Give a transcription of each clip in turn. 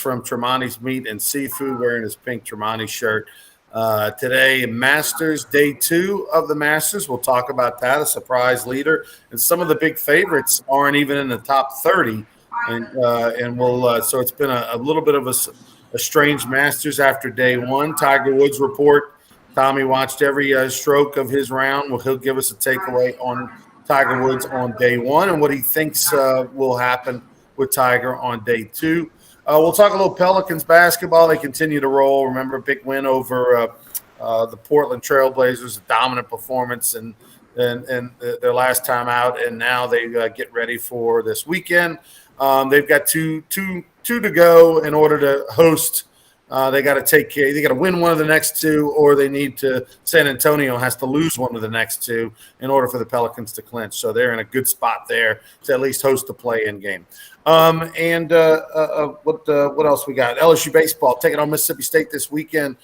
from Tremonti's Meat and Seafood wearing his pink Tremonti shirt. Today, Masters, day 2 of the Masters. We'll talk about that, a surprise leader. And some of the big favorites aren't even in the top 30. And we'll so it's been a little bit of a strange Masters after day 1. Tiger Woods report. Tommy watched every stroke of his round. Well, he'll give us a takeaway on Tiger Woods on day 1 and what he thinks will happen with Tiger on day 2. We'll talk a little Pelicans basketball. They continue to roll. Remember, a big win over the Portland Trailblazers, a dominant performance and their last time out, and now they get ready for this weekend. They've got two to go in order to host. They got to take care. They got to win one of the next 2, or they need to. San Antonio has to lose one of the next 2 in order for the Pelicans to clinch. So they're in a good spot there to at least host the play-in game. What else we got? LSU Baseball taking on Mississippi State this weekend.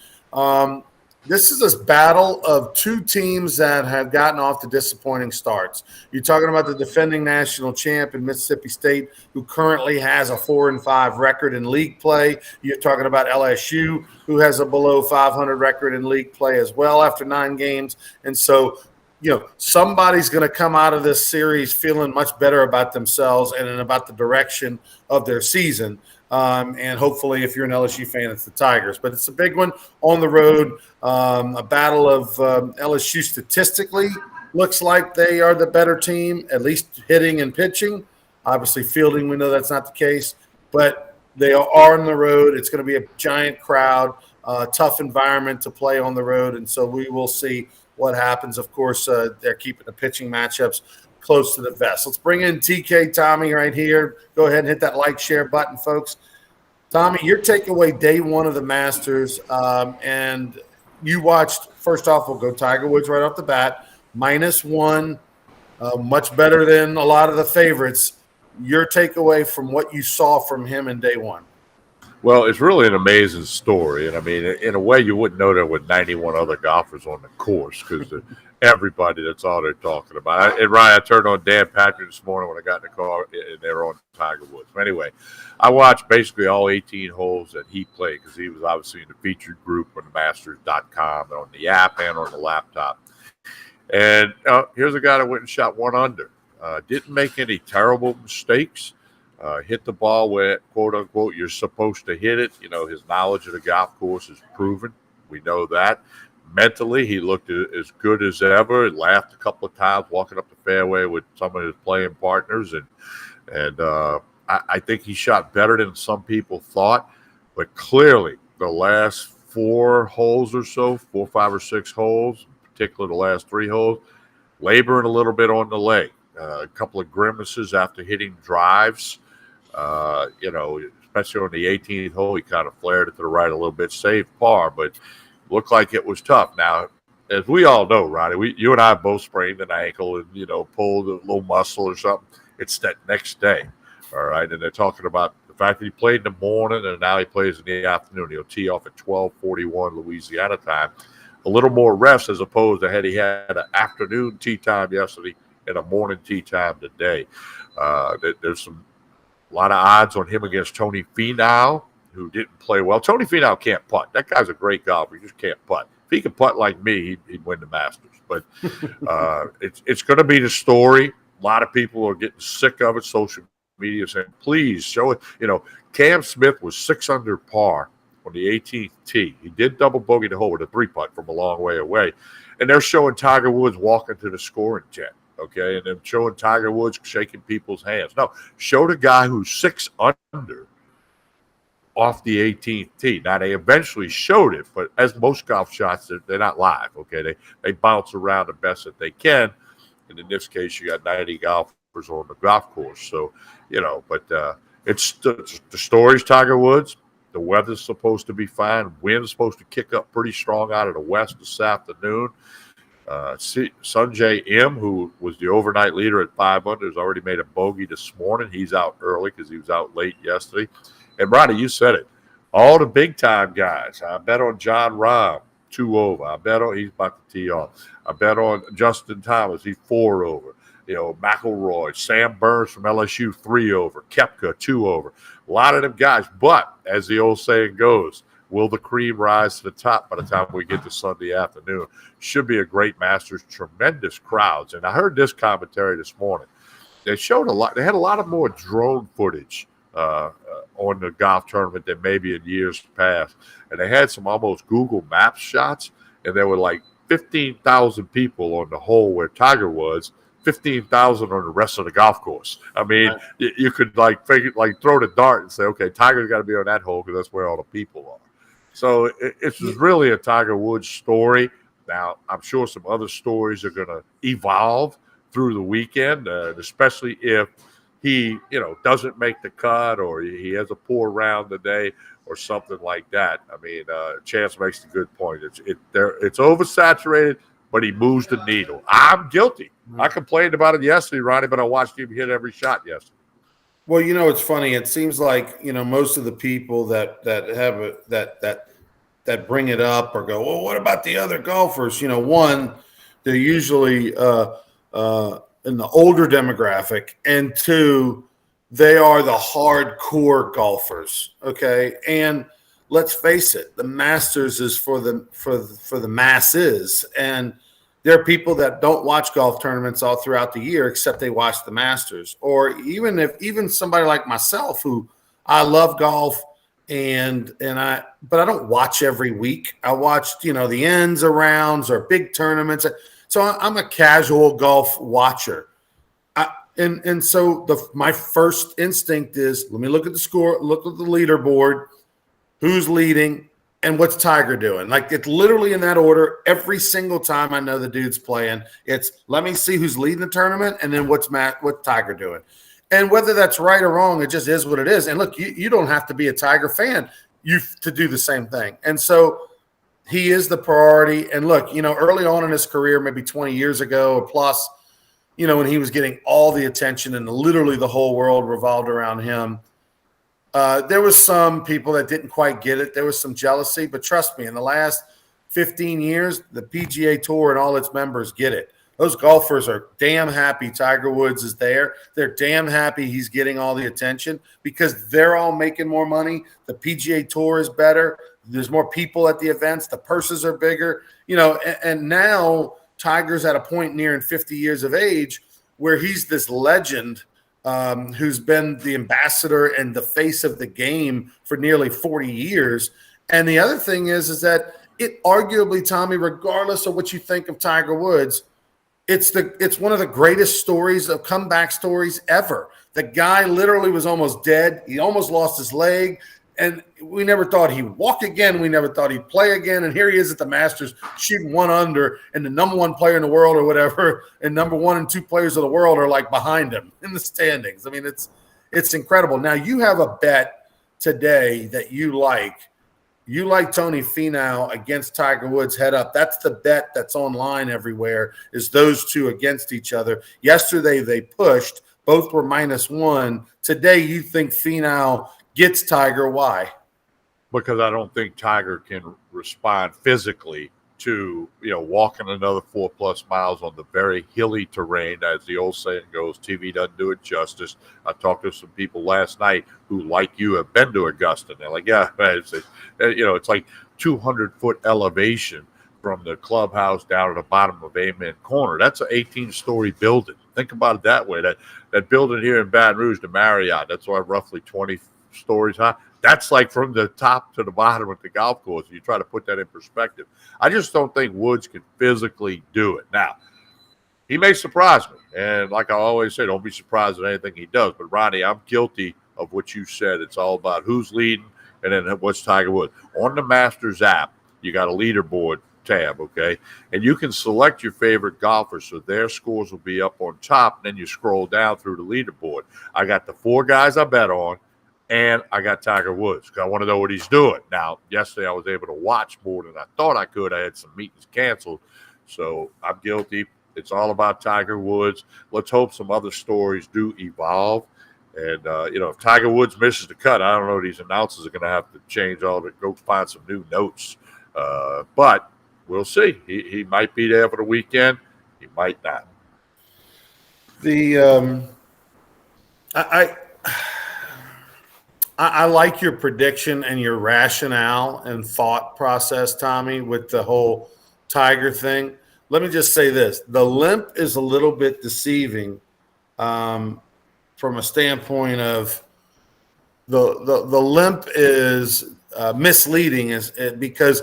This is a battle of 2 teams that have gotten off to disappointing starts. You're talking about the defending national champ in Mississippi State, who currently has a 4-5 record in league play. You're talking about LSU, who has a below 500 record in league play as well after 9 games. And so, somebody's going to come out of this series feeling much better about themselves and about the direction of their season. And hopefully, if you're an LSU fan, it's the Tigers. But it's a big one on the road. A battle of LSU statistically looks like they are the better team, at least hitting and pitching. Obviously, fielding, we know that's not the case. But they are on the road. It's going to be a giant crowd, tough environment to play on the road. And so we will see what happens. Of course, they're keeping the pitching matchups close to the vest. Let's bring in TK Tommy right here. Go ahead and hit that like, share button, folks. Tommy, your takeaway day 1 of the Masters, and you watched, first off, we'll go Tiger Woods right off the bat, -1, much better than a lot of the favorites. Your takeaway from what you saw from him in day 1. Well, it's really an amazing story. And, I mean, in a way, you wouldn't know there were 91 other golfers on the course because everybody, that's all they're talking about. And, Ryan, I turned on Dan Patrick this morning when I got in the car, and they were on Tiger Woods. But anyway, I watched basically all 18 holes that he played because he was obviously in the featured group on the Masters.com and on the app and on the laptop. And here's a guy that went and shot 1 under. Didn't make any terrible mistakes. Hit the ball where, quote unquote, you're supposed to hit it. His knowledge of the golf course is proven. We know that. Mentally, he looked as good as ever. He laughed a couple of times walking up the fairway with some of his playing partners. And I think he shot better than some people thought. But clearly, the last 4 holes or so, 4, 5, or 6 holes, in particular the last 3 holes, laboring a little bit on the leg. A couple of grimaces after hitting drives. Especially on the 18th hole, he kind of flared it to the right a little bit, saved par, but looked like it was tough. Now, as we all know, Ronnie, you and I both sprained an ankle and, pulled a little muscle or something. It's that next day, all right? And they're talking about the fact that he played in the morning and now he plays in the afternoon. He'll tee off at 12:41 Louisiana time. A little more rest as opposed to he had an afternoon tee time yesterday and a morning tee time today. There's a lot of odds on him against Tony Finau, who didn't play well. Tony Finau can't putt. That guy's a great golfer. He just can't putt. If he could putt like me, he'd win the Masters. But it's going to be the story. A lot of people are getting sick of it. Social media saying, please show it. Cam Smith was 6 under par on the 18th tee. He did double bogey the hole with a 3-putt from a long way away. And they're showing Tiger Woods walking to the scoring tent. Okay, and then showing Tiger Woods shaking people's hands. No, show the guy who's 6 under off the 18th tee. Now, they eventually showed it, but as most golf shots, they're not live, okay? They bounce around the best that they can, and in this case, you got 90 golfers on the golf course. So, but it's the story's Tiger Woods. The weather's supposed to be fine. Wind's supposed to kick up pretty strong out of the west this afternoon. Sanjay M, who was the overnight leader at 5 under, has already made a bogey this morning. He's out early because he was out late yesterday. And, Ronnie, you said it. All the big-time guys. I bet on John Rahm, 2 over. I bet on he's about to tee off. I bet on Justin Thomas. He's 4 over. McElroy, Sam Burns from LSU, 3 over, Koepka, 2 over. A lot of them guys. But as the old saying goes, will the cream rise to the top by the time we get to Sunday afternoon? Should be a great Masters, tremendous crowds. And I heard this commentary this morning. They showed a lot. They had a lot of more drone footage on the golf tournament than maybe in years past. And they had some almost Google Maps shots, and there were like 15,000 people on the hole where Tiger was, 15,000 on the rest of the golf course. I mean, you could throw the dart and say, okay, Tiger's got to be on that hole because that's where all the people are. So it's really a Tiger Woods story. Now, I'm sure some other stories are going to evolve through the weekend, especially if he, doesn't make the cut or he has a poor round today or something like that. I mean, Chance makes a good point. It's oversaturated, but he moves the needle. I'm guilty. I complained about it yesterday, Ronnie, but I watched him hit every shot yesterday. Well, it's funny. It seems like most of the people that bring it up or go, well, what about the other golfers? One, they're usually in the older demographic, and two, they are the hardcore golfers. Okay, and let's face it, the Masters is for the masses, and there are people that don't watch golf tournaments all throughout the year, except they watch the Masters. Or even somebody like myself, who I love golf, but I don't watch every week. I watch, the ends or rounds or big tournaments. So I'm a casual golf watcher. So my first instinct is, let me look at the score, look at the leaderboard, who's leading, and what's Tiger doing? Like, it's literally in that order. Every single time I know the dude's playing, it's let me see who's leading the tournament, and then what's Tiger doing. And whether that's right or wrong, it just is what it is. And look, you don't have to be a Tiger fan to do the same thing. And so he is the priority. And look, early on in his career, maybe 20 years ago or plus, when he was getting all the attention and literally the whole world revolved around him, there was some people that didn't quite get it. There was some jealousy, but trust me, in the last 15 years, the PGA Tour and all its members get it. Those golfers are damn happy Tiger Woods is there. They're damn happy he's getting all the attention because they're all making more money. The PGA Tour is better. There's more people at the events. The purses are bigger, and now Tiger's at a point nearing 50 years of age where he's this legend who's been the ambassador and the face of the game for nearly 40 years. And the other thing is that it arguably, Tommy, regardless of what you think of Tiger Woods, it's one of the greatest stories of comeback stories ever. The guy literally was almost dead. He almost lost his leg. And we never thought he'd walk again. We never thought he'd play again. And here he is at the Masters shooting 1 under, and the number 1 player in the world or whatever, and number 1 and 2 players of the world are like behind him in the standings. I mean, it's incredible. Now, you have a bet today that you like. You like Tony Finau against Tiger Woods head up. That's the bet that's online everywhere, is those two against each other. Yesterday they pushed. Both were -1. Today you think Finau gets Tiger. Why? Because I don't think Tiger can respond physically to, walking another 4+ miles on the very hilly terrain. As the old saying goes, TV doesn't do it justice. I talked to some people last night who, like you, have been to Augusta. And they're like, yeah, man, it's like 200-foot elevation from the clubhouse down to the bottom of Amen Corner. That's an 18-story building. Think about it that way. That building here in Baton Rouge, the Marriott, that's roughly 20 stories high. That's like from the top to the bottom of the golf course. You try to put that in perspective. I just don't think Woods can physically do it. Now, he may surprise me. And like I always say, don't be surprised at anything he does. But, Ronnie, I'm guilty of what you said. It's all about who's leading and then what's Tiger Woods. On the Masters app, you got a leaderboard tab, okay? And you can select your favorite golfers, so their scores will be up on top. And then you scroll down through the leaderboard. I got the 4 guys I bet on. And I got Tiger Woods because I want to know what he's doing. Now, yesterday I was able to watch more than I thought I could. I had some meetings canceled. So I'm guilty. It's all about Tiger Woods. Let's hope some other stories do evolve. And, if Tiger Woods misses the cut, I don't know. These announcers are going to have to change all of it, go find some new notes. But we'll see. He might be there for the weekend. He might not. The I I like your prediction and your rationale and thought process, Tommy, with the whole Tiger thing. Let me just say this: the limp is a little bit deceiving um, from a standpoint of the limp is misleading, because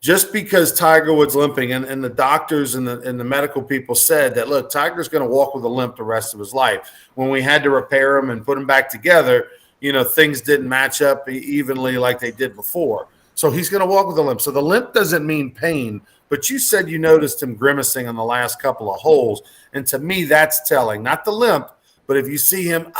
just because Tiger Woods limping, and the doctors and the medical people said that, look, Tiger's going to walk with a limp the rest of his life. When we had to repair him and put him back together, things didn't match up evenly like they did before. So he's going to walk with a limp. So the limp doesn't mean pain, but you said you noticed him grimacing on the last couple of holes. And to me, that's telling. Not the limp, but if you see him,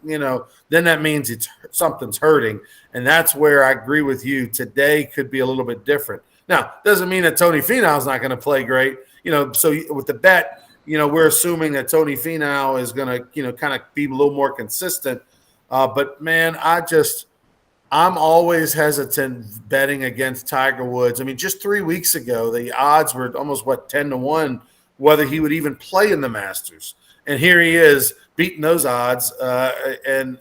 then that means something's hurting. And that's where I agree with you. Today could be a little bit different. Now, doesn't mean that Tony Finau's not going to play great. So with the bet, we're assuming that Tony Finau is going to, kind of be a little more consistent. But man, I'm always hesitant betting against Tiger Woods. I mean, just 3 weeks ago, the odds were almost 10-1 whether he would even play in the Masters, and here he is beating those odds. And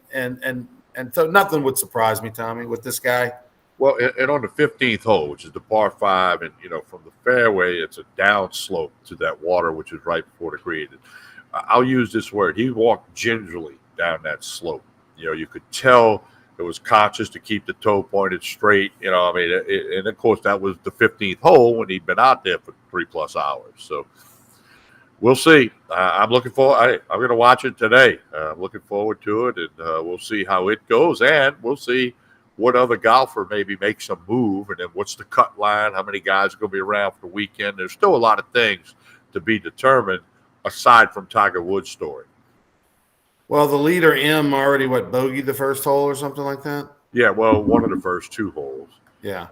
so nothing would surprise me, Tommy, with this guy. Well, and on the 15th hole, which is the par 5, and from the fairway, it's a down slope to that water, which is right before the green. I'll use this word: he walked gingerly down that slope. You could tell it was conscious to keep the toe pointed straight. And of course that was the 15th hole when he'd been out there for 3+ hours. So we'll see. I'm looking forward. I'm going to watch it today. I'm looking forward to it, and we'll see how it goes, and we'll see what other golfer maybe makes a move, and then what's the cut line, how many guys are going to be around for the weekend. There's still a lot of things to be determined aside from Tiger Woods' story. Well, the leader, M, already, bogeyed the first hole or something like that? Yeah, well, one of the first 2 holes. Yeah.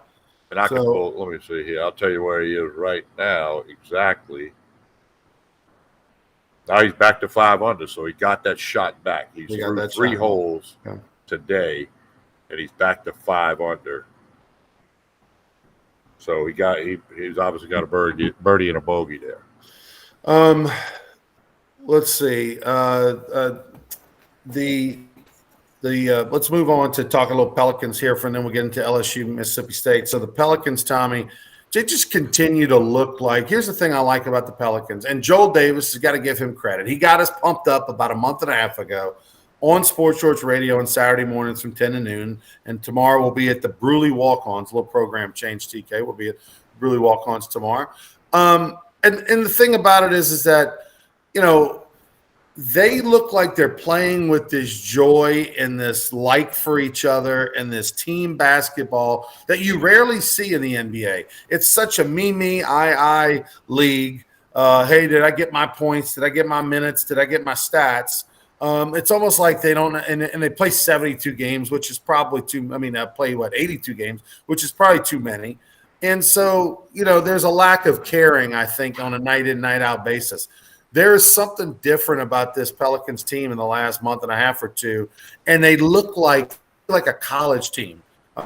And I can pull, let me see here. I'll tell you where he is right now exactly. Now he's back to 5 under, so he got that shot back. He's through 3 holes today, and he's back to 5 under. So he's obviously got a birdie and a bogey there. Let's see. Let's move on to talk a little Pelicans here, and then we'll get into LSU, Mississippi State. So the Pelicans, Tommy, they just continue to look like – here's the thing I like about the Pelicans, and Joel Davis has got to give him credit. He got us pumped up about a month and a half ago on Sports Shorts Radio on Saturday mornings from 10 to noon, and tomorrow we'll be at the Bruley Walk-Ons, a little program change, TK. We'll be at Bruley Walk-Ons tomorrow. And the thing about it is that, they look like they're playing with this joy and this like for each other and this team basketball that you rarely see in the NBA. It's such a me, I league. Hey, did I get my points? Did I get my minutes? Did I get my stats? It's almost like they don't, and they play 72 games, which is probably too. I mean, I play 82 games, which is probably too many. And so, there's a lack of caring, I think, on a night in, night out basis. There is something different about this Pelicans team in the last month and a half or two, and they look like a college team.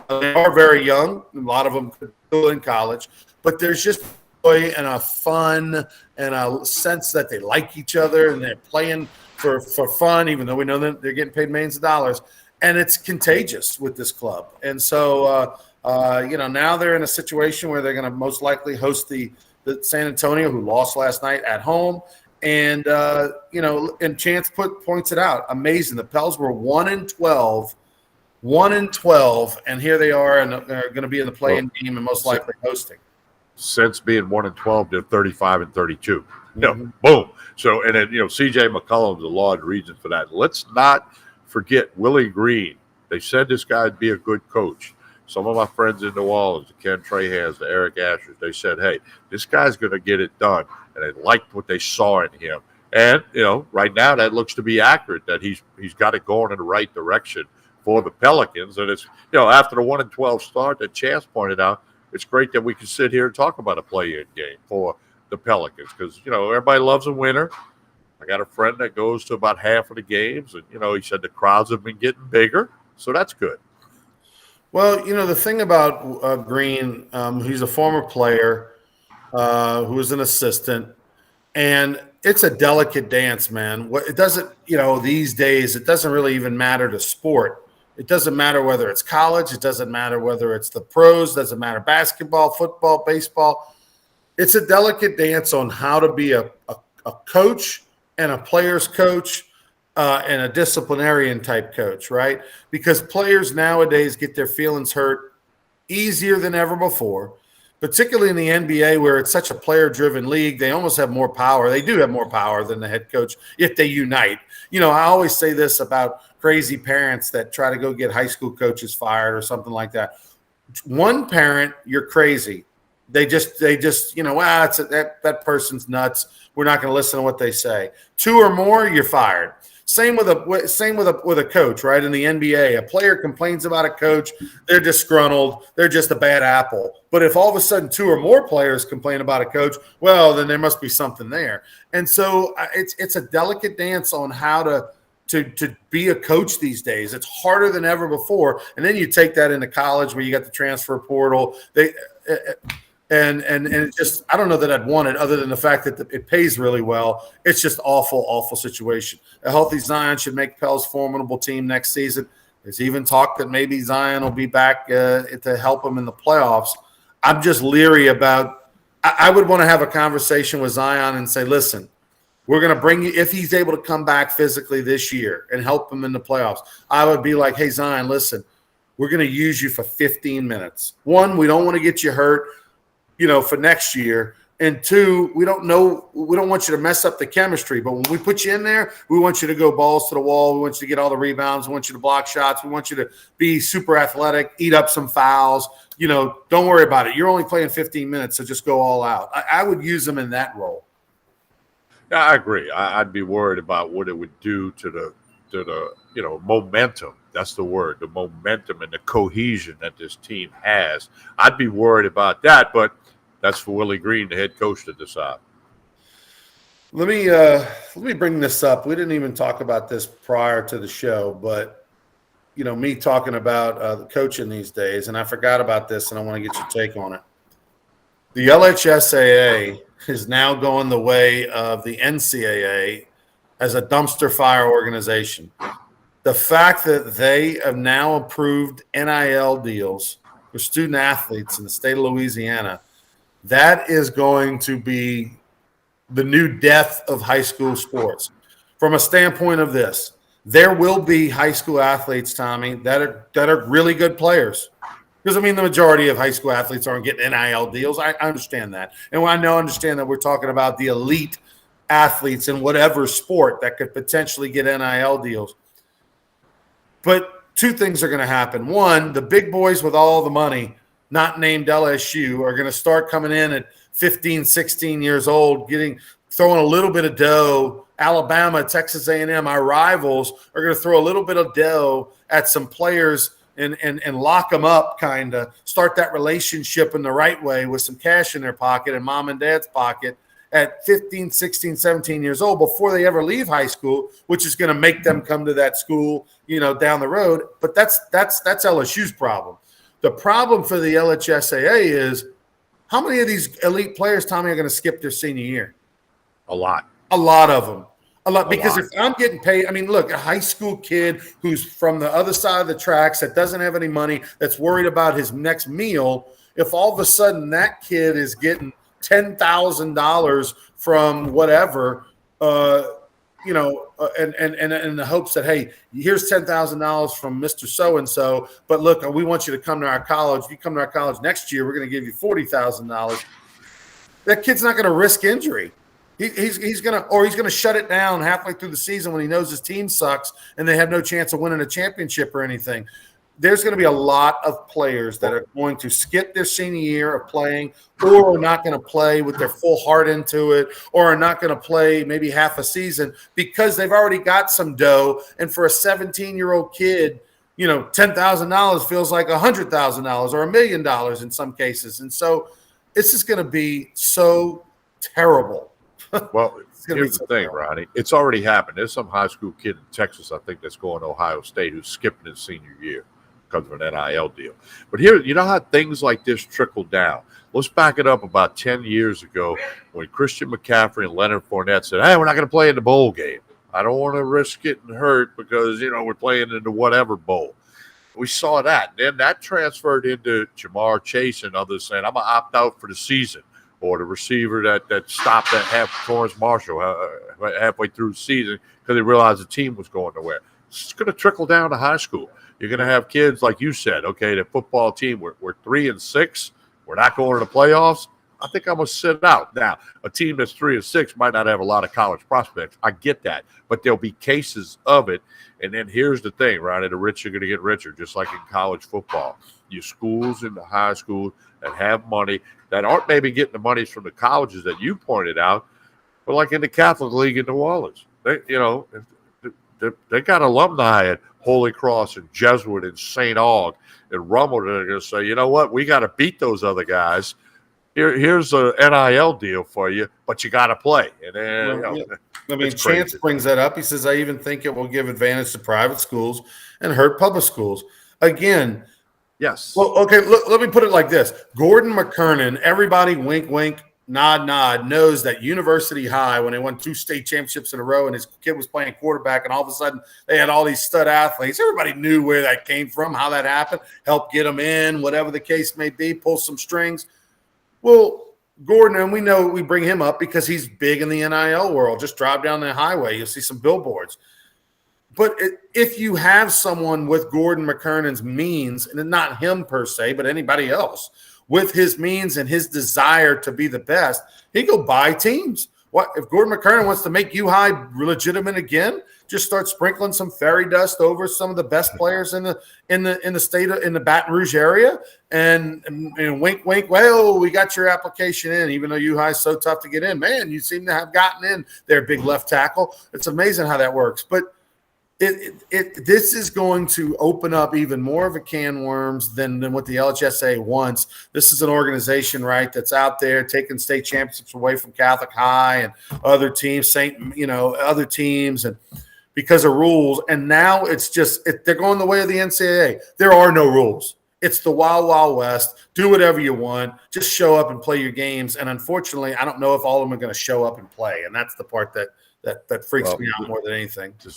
They are very young. A lot of them could go in college, but there's just joy and a fun and a sense that they like each other and they're playing for fun, even though we know that they're getting paid millions of dollars. And it's contagious with this club. And so, now they're in a situation where they're going to most likely host the San Antonio, who lost last night, at home. And, and Chance points it out. Amazing. The Pels were 1-12, and here they are, and they're going to be in the play-in game and most likely hosting. Since being 1-12, they're 35-32. Mm-hmm. Boom. So, and then, C.J. McCollum's a large reason for that. Let's not forget Willie Green. They said this guy would be a good coach. Some of my friends in New Orleans, the Ken Trahans, the Eric Ashers, they said, hey, this guy's going to get it done. And they liked what they saw in him. And, right now that looks to be accurate, that he's got it going in the right direction for the Pelicans. And it's, after the 1-12 start that Chance pointed out, it's great that we can sit here and talk about a play-in game for the Pelicans because, everybody loves a winner. I got a friend that goes to about half of the games, and, he said the crowds have been getting bigger. So that's good. Well, the thing about Green, he's a former player who was an assistant, and it's a delicate dance, man. It doesn't, these days, it doesn't really even matter to sport. It doesn't matter whether it's college. It doesn't matter whether it's the pros. It doesn't matter basketball, football, baseball. It's a delicate dance on how to be a coach and a player's coach and a disciplinarian type coach, right? Because players nowadays get their feelings hurt easier than ever before, particularly in the NBA where it's such a player-driven league. They almost have more power. They do have more power than the head coach if they unite. I always say this about crazy parents that try to go get high school coaches fired or something like that. One parent, you're crazy. They just that person's nuts. We're not going to listen to what they say. Two or more, you're fired. Same with a coach, right? In the NBA, a player complains about a coach, they're disgruntled, they're just a bad apple. But if all of a sudden two or more players complain about a coach, well, then there must be something there. And so it's a delicate dance on how to be a coach these days. It's harder than ever before. And then you take that into college where you got the transfer portal. And it just, I don't know that I'd want it other than the fact that it pays really well. It's just awful situation. A healthy Zion should make Pel's formidable team next season. There's even talk that maybe Zion will be back to help him in the playoffs. I'm just leery about – I would want to have a conversation with Zion and say, listen, we're going to bring you – if he's able to come back physically this year and help him in the playoffs, I would be like, hey, Zion, listen, we're going to use you for 15 minutes. One, we don't want to get you hurt – for next year. And two, we don't want you to mess up the chemistry. But when we put you in there, we want you to go balls to the wall. We want you to get all the rebounds. We want you to block shots. We want you to be super athletic, eat up some fouls. Don't worry about it. You're only playing 15 minutes, so just go all out. I would use them in that role. Yeah, I agree. I'd be worried about what it would do to the momentum. That's the word, the momentum and the cohesion that this team has. I'd be worried about that, but that's for Willie Green, the head coach, to decide. Let me bring this up. We didn't even talk about this prior to the show, but me talking about the coaching these days, and I forgot about this, and I want to get your take on it. The LHSAA is now going the way of the NCAA as a dumpster fire organization. The fact that they have now approved NIL deals for student athletes in the state of Louisiana, that is going to be the new death of high school sports. From a standpoint of this, there will be high school athletes, Tommy, that are really good players. Because, the majority of high school athletes aren't getting NIL deals. I understand that. And I understand that we're talking about the elite athletes in whatever sport that could potentially get NIL deals. But two things are going to happen. One, the big boys with all the money, not named LSU, are going to start coming in at 15, 16 years old, throwing a little bit of dough. Alabama, Texas A&M, our rivals, are going to throw a little bit of dough at some players and lock them up, kind of start that relationship in the right way with some cash in their pocket and mom and dad's pocket at 15, 16, 17 years old before they ever leave high school, which is going to make them come to that school, down the road. But that's LSU's problem. The problem for the LHSAA is how many of these elite players, Tommy, are going to skip their senior year? A lot. A lot of them. A lot. Because if I'm getting paid, look, a high school kid who's from the other side of the tracks that doesn't have any money, that's worried about his next meal, if all of a sudden that kid is getting $10,000 from whatever, and in the hopes that, hey, here's $10,000 from Mr. So-and-so, but look, we want you to come to our college. If you come to our college next year, we're going to give you $40,000. That kid's not going to risk injury. He's going to shut it down halfway through the season when he knows his team sucks and they have no chance of winning a championship or anything. There's going to be a lot of players that are going to skip their senior year of playing, or are not going to play with their full heart into it, or are not going to play maybe half a season because they've already got some dough. And for a 17-year-old kid, $10,000 feels like $100,000 or $1 million in some cases. And so this is going to be so terrible. Well, here's the thing, Ronnie. It's already happened. There's some high school kid in Texas, I think, that's going to Ohio State who's skipping his senior year because of an NIL deal. But here, you know how things like this trickle down. Let's back it up about 10 years ago when Christian McCaffrey and Leonard Fournette said, hey, we're not going to play in the bowl game. I don't want to risk getting hurt because, we're playing in the whatever bowl. We saw that. Then that transferred into Jamar Chase and others saying, I'm going to opt out for the season. Or the receiver that stopped at Torrance Marshall halfway through the season because they realized the team was going nowhere. It's going to trickle down to high school. You're going to have kids, like you said, okay, the football team, we're 3-6. We're not going to the playoffs. I think I'm going to sit out. Now, a team that's 3-6 might not have a lot of college prospects. I get that. But there'll be cases of it. And then here's the thing, right? The rich are going to get richer, just like in college football. Your schools and the high schools that have money that aren't maybe getting the monies from the colleges that you pointed out, but like in the Catholic League in New Orleans. They got alumni at Holy Cross and Jesuit and St. Aug and Rummel that are going to say, you know what, we got to beat those other guys. Here's a NIL deal for you, but you got to play. And then, Chance brings that up. He says, I even think it will give advantage to private schools and hurt public schools. Again, yes. Well, okay, let me put it like this. Gordon McKernan, everybody wink, wink, nod, nod, knows that University High, when they won 2 state championships in a row and his kid was playing quarterback and all of a sudden they had all these stud athletes, everybody knew where that came from, how that happened, help get them in, whatever the case may be, pull some strings. Well, Gordon, and we know we bring him up because he's big in the NIL world. Just drive down the highway, you'll see some billboards. But if you have someone with Gordon McKernan's means, and not him per se, but anybody else, with his means and his desire to be the best, he go buy teams. What if Gordon McKernan wants to make U-High legitimate again? Just start sprinkling some fairy dust over some of the best players in the state in the Baton Rouge area, and wink, wink. Well, we got your application in, even though U-High is so tough to get in. Man, you seem to have gotten in there, big left tackle. It's amazing how that works, but. This is going to open up even more of a can of worms than what the LHSA wants. This is an organization, right, that's out there taking state championships away from Catholic High and other teams, other teams, and because of rules. And now it's just they're going the way of the NCAA. There are no rules. It's the Wild Wild West. Do whatever you want. Just show up and play your games. And unfortunately, I don't know if all of them are going to show up and play. And that's the part that freaks me out more than anything. To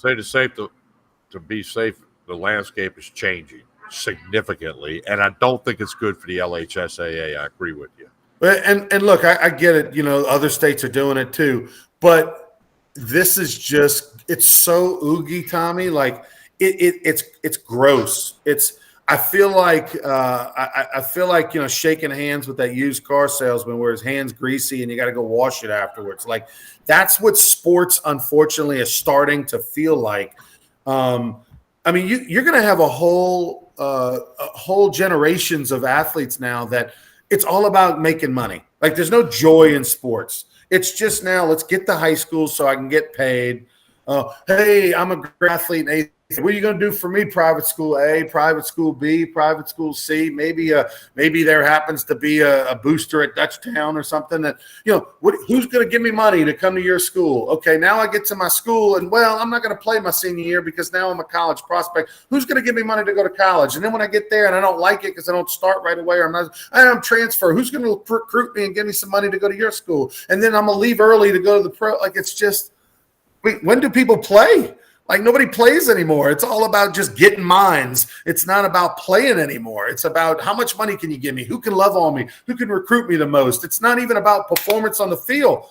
be safe, the landscape is changing significantly, and I don't think it's good for the LHSAA. I agree with you. And look, I get it. Other states are doing it too, but this is just—it's so oogie, Tommy. Like it's gross. I feel like shaking hands with that used car salesman where his hand's greasy and you got to go wash it afterwards. Like that's what sports unfortunately is starting to feel like. You're going to have a whole generations of athletes now that it's all about making money. Like there's no joy in sports. It's just now let's get to high school so I can get paid. Hey, I'm a great athlete in what are you going to do for me? Private school A, private school B, private school C. Maybe there happens to be a booster at Dutchtown or something that, who's going to give me money to come to your school? Okay, now I get to my school and, I'm not going to play my senior year because now I'm a college prospect. Who's going to give me money to go to college? And then when I get there and I don't like it because I don't start right away or I'm transfer, who's going to recruit me and give me some money to go to your school? And then I'm going to leave early to go to the pro. Like it's just, when do people play? Like nobody plays anymore. It's all about just getting mines. It's not about playing anymore. It's about how much money can you give me? Who can love on me? Who can recruit me the most? It's not even about performance on the field.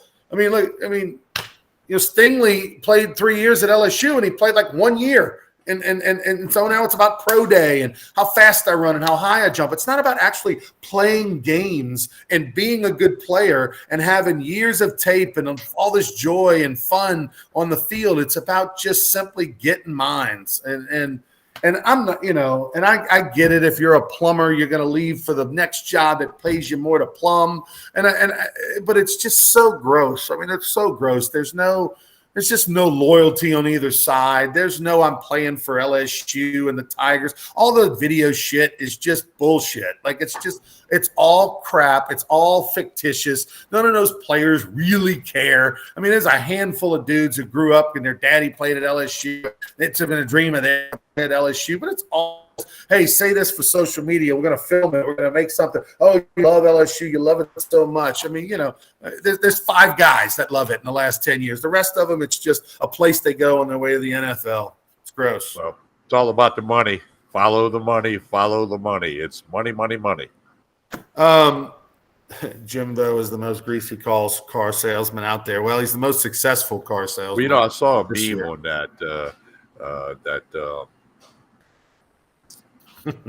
Stingley played 3 years at LSU and he played like 1 year. And so now it's about pro day and how fast I run and how high I jump. It's not about actually playing games and being a good player and having years of tape and all this joy and fun on the field. It's about just simply getting mines. And I'm not, and I get it. If you're a plumber, you're going to leave for the next job that pays you more to plumb. But it's just so gross. It's so gross. There's just no loyalty on either side. There's no I'm playing for LSU and the Tigers. All the video shit is just bullshit. Like it's all crap. It's all fictitious. None of those players really care. There's a handful of dudes who grew up and their daddy played at LSU. It's been a dream of them at LSU, but it's all Hey, say this for social media. We're going to film it. We're going to make something. Oh, you love LSU. You love it so much. I mean, there's 5 guys that love it in the last 10 years. The rest of them, it's just a place they go on their way to the NFL. It's gross. Well, it's all about the money. Follow the money. Follow the money. It's money, money, money. Jimbo is the most greasy car salesman out there. Well, he's the most successful car salesman. Well, I saw a meme on that.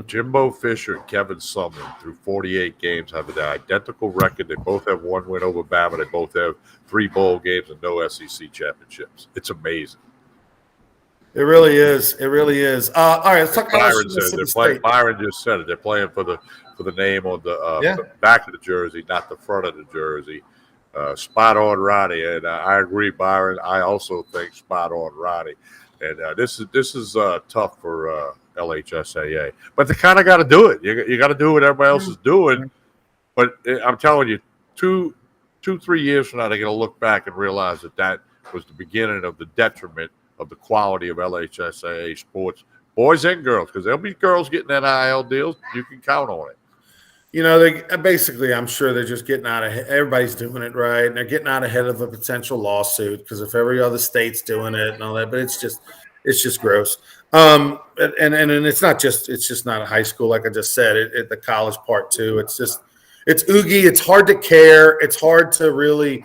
Jimbo Fisher and Kevin Sumlin through 48 games have an identical record. They both have 1 win over Bama. They both have 3 bowl games and no SEC championships. It's amazing. It really is. It really is. All right, let's talk about Mississippi State. Byron just said it. They're playing for the name on the back of the jersey, not the front of the jersey. Spot on, Ronnie, and I agree, Byron. I also think spot on, Ronnie. And this is tough for LHSAA, but they kind of got to do it. You got to do what everybody else is doing. But I'm telling you, 2-3 years from now, they're going to look back and realize that was the beginning of the detriment of the quality of LHSAA sports, boys and girls, because there'll be girls getting NIL deals. You can count on it. They basically, I'm sure they're just getting out of. Everybody's doing it, right? And they're getting out ahead of a potential lawsuit because if every other state's doing it and all that, but it's just gross. And it's just not a high school, like I just said. The college part too. It's oogie. It's hard to care. It's hard to really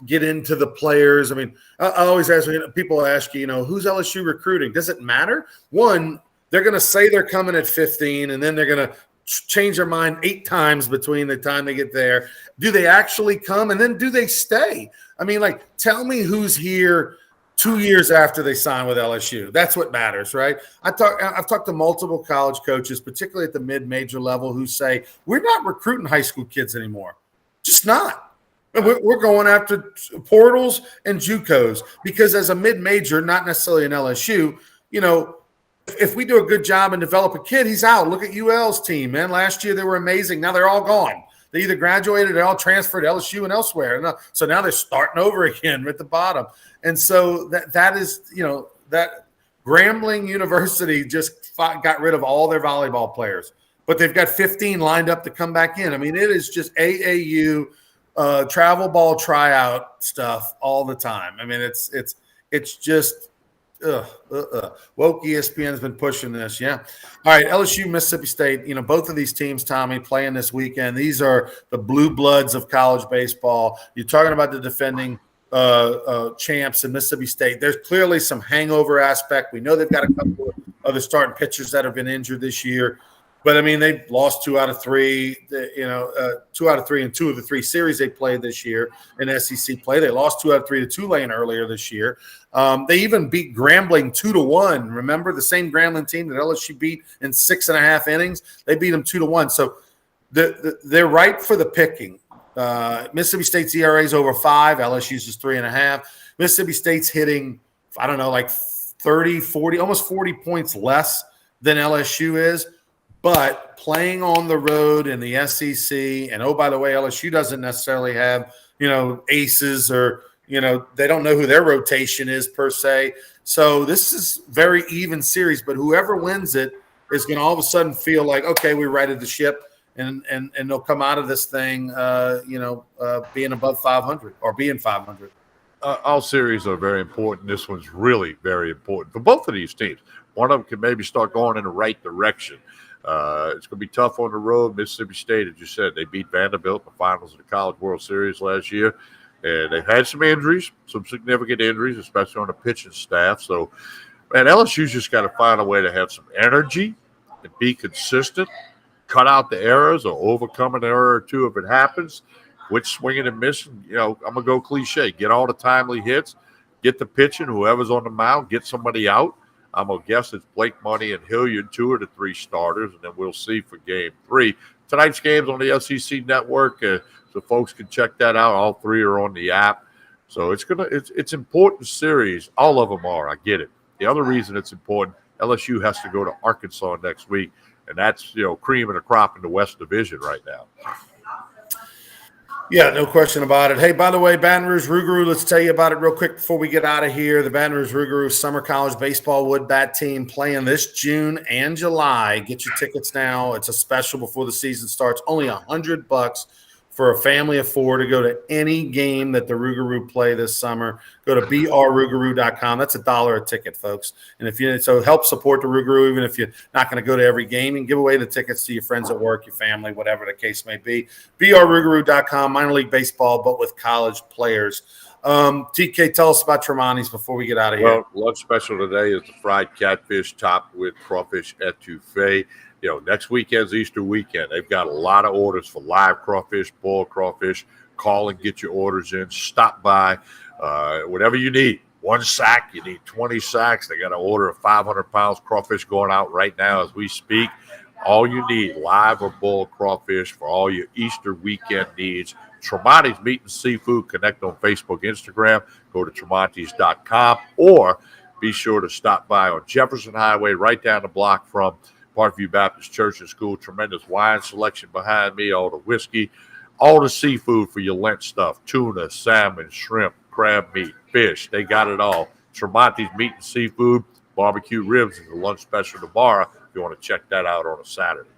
get into the players. I mean, I always ask people ask you, who's LSU recruiting? Does it matter? One, they're going to say they're coming at 15, and then they're going to change their mind 8 times between the time they get there. Do they actually come, and then do they stay? I mean, tell me who's here 2 years after they sign with LSU. That's what matters, right? I've talked to multiple college coaches, particularly at the mid-major level, who say we're not recruiting high school kids anymore. Just not. We're going after portals and JUCOs because as a mid-major, not necessarily an LSU, if we do a good job and develop a kid, he's out. Look at UL's team, man. Last year they were amazing. Now they're all gone. They either graduated or they all transferred to LSU and elsewhere. So now they're starting over again at the bottom. And so that is, that Grambling University just got rid of all their volleyball players, but they've got 15 lined up to come back in. I mean, it is just AAU travel ball tryout stuff all the time. I mean, it's just woke ESPN has been pushing this. Yeah. All right. LSU, Mississippi State, both of these teams, Tommy, playing this weekend. These are the blue bloods of college baseball. You're talking about the defending champs in Mississippi State. There's clearly some hangover aspect. We know they've got a couple of other starting pitchers that have been injured this year. But, I mean, they've lost 2 out of 3, 2 out of 3 in 2 of the 3 series they played this year in SEC play. They lost 2 out of 3 to Tulane earlier this year. They even beat Grambling 2-1. Remember the same Grambling team that LSU beat in 6.5 innings? They beat them 2-1. So they're ripe for the picking. Mississippi State's ERA is over 5. LSU's is 3.5. Mississippi State's hitting, 30, 40, almost 40 points less than LSU is. But playing on the road in the SEC, and by the way, LSU doesn't necessarily have, aces or, they don't know who their rotation is per se. So this is very even series, but whoever wins it is going to all of a sudden feel like, okay, we righted the ship and they'll come out of this thing, being above 500 or being 500. All series are very important. This one's really very important for both of these teams. One of them can maybe start going in the right direction. It's going to be tough on the road. Mississippi State, as you said, they beat Vanderbilt in the finals of the College World Series last year. And they've had some injuries, some significant injuries, especially on the pitching staff. So, man, LSU's just got to find a way to have some energy and be consistent, cut out the errors or overcome an error or two if it happens. Quit swinging and missing. I'm going to go cliche. Get all the timely hits, get the pitching, whoever's on the mound, get somebody out. I'm going to guess it's Blake Money and Hilliard, 2 of the 3 starters, and then we'll see for game 3. Tonight's game's on the SEC Network, so folks can check that out. All 3 are on the app. So it's important series. All of them are. I get it. The other reason it's important, LSU has to go to Arkansas next week, and that's cream of the crop in the West Division right now. Yeah, no question about it. Hey, by the way, Baton Rouge Rougarou, let's tell you about it real quick before we get out of here. The Baton Rouge Rougarou Summer College Baseball Wood Bat team playing this June and July. Get your tickets now. It's a special before the season starts. Only $100 for a family of four to go to any game that the Rougarou play this summer. Go to brrougarou.com. That's $1 a ticket, folks. And if you so help support the Rougarou, even if you're not going to go to every game, and give away the tickets to your friends at work, your family, whatever the case may be. brrougarou.com, minor league baseball, but with college players. TK, tell us about Tremonti's before we get out of here. Well, lunch special today is the fried catfish topped with crawfish etouffee. Next weekend's Easter weekend. They've got a lot of orders for live crawfish, boiled crawfish. Call and get your orders in. Stop by. Whatever you need. 1 sack, you need 20 sacks. They got an order of 500 pounds crawfish going out right now as we speak. All you need, live or boiled crawfish for all your Easter weekend needs. Tremonti's Meat and Seafood. Connect on Facebook, Instagram. Go to tremontis.com or be sure to stop by on Jefferson Highway right down the block from Parkview Baptist Church and School. Tremendous wine selection behind me, all the whiskey, all the seafood for your Lent stuff, tuna, salmon, shrimp, crab meat, fish. They got it all. Tremonti's Meat and Seafood, barbecue ribs is the lunch special tomorrow if you want to check that out on a Saturday.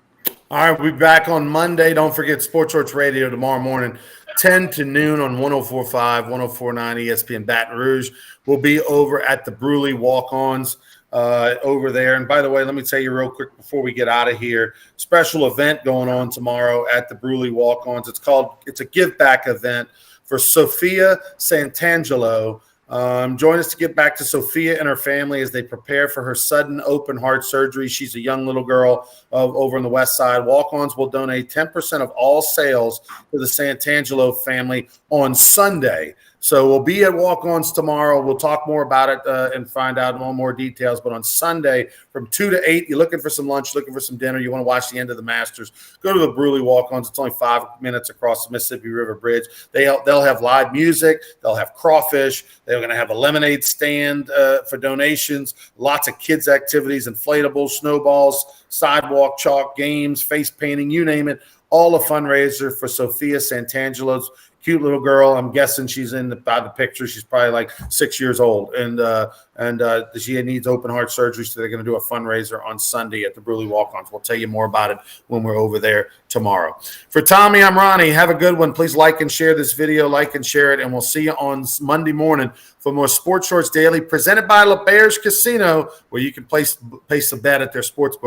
All right, we'll be back on Monday. Don't forget Sports Shorts Radio tomorrow morning, 10 to noon on 104.5, 104.9 ESPN Baton Rouge. We'll be over at the Bruley Walk-Ons over there. And by the way, let me tell you real quick before we get out of here, special event going on tomorrow at the Bruley Walk-Ons. It's a give back event for Sofia Santangelos. Join us to get back to Sofia and her family as they prepare for her sudden open heart surgery. She's a young little girl over on the west side. Walk-Ons will donate 10% of all sales to the Santangelos family on Sunday. So we'll be at Walk-Ons tomorrow. We'll talk more about it and find out more details. But on Sunday from 2 to 8, you're looking for some lunch, looking for some dinner, you want to watch the end of the Masters, go to the Bruley Walk-Ons. It's only 5 minutes across the Mississippi River Bridge. They'll have live music. They'll have crawfish. They're going to have a lemonade stand for donations, lots of kids' activities, inflatables, snowballs, sidewalk chalk, games, face painting, you name it. All a fundraiser for Sofia Santangelos. Cute little girl. I'm guessing she's by the picture. She's probably like 6 years old, and she needs open heart surgery. So they're going to do a fundraiser on Sunday at the Bruley Walk-Ons. We'll tell you more about it when we're over there tomorrow. For Tommy, I'm Ronnie. Have a good one. Please like and share this video. Like and share it, and we'll see you on Monday morning for more Sports Shorts Daily, presented by LeBear's Casino, where you can place a bet at their sports book.